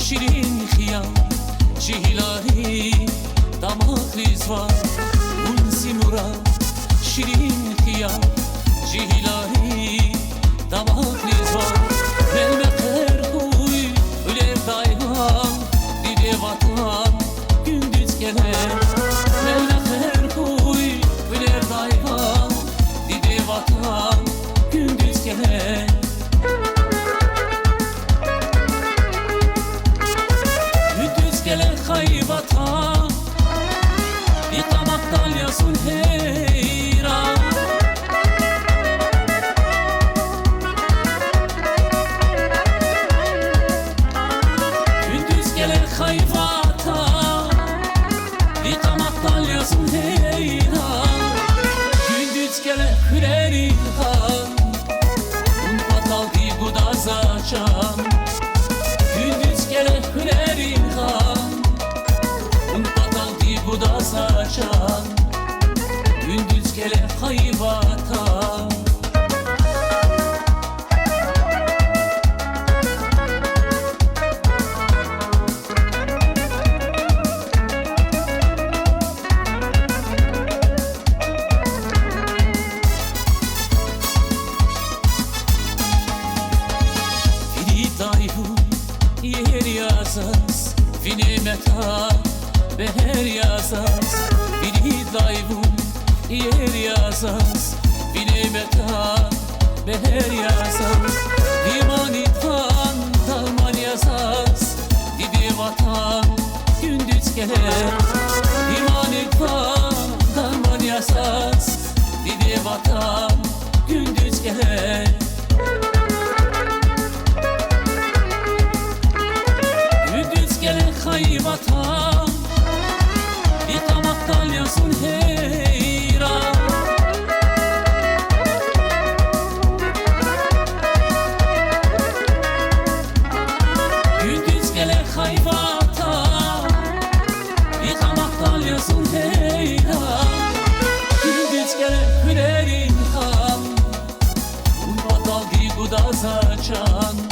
شیرین خیال جهیلاری دماغ ریزوار اون سیمورا شیرین خیال جهیلاری دماغ ریزوار Melme kırkuy öyle dayhan dide vatan gündüz gelir Melme kırkuy öyle dayhan dide vatan gündüz gelir Gündüz gelir hayvatan yıkamak dalyasın heyran hayvata yıkamak dalyasın heyran Gündüz gele hürerin han Un patal di gudazacan Gündüz gele hürerin han Un patal di gudazacan Gündüz gele hayvata Yer yazaz, vini meta beher yazaz Vini dayvun yer yazaz, vini meta beher yazaz Dimanit van dalman yazaz, didi vatan gündüz gelir Dimanit van dalman yazaz, didi vatan gündüz gelir hayvatan yıkamak dalyasın heyran Gündüz gelir hayvatan yıkamak dalyasın heyran Gündüz gelir hülerin han Un batal di gudazacan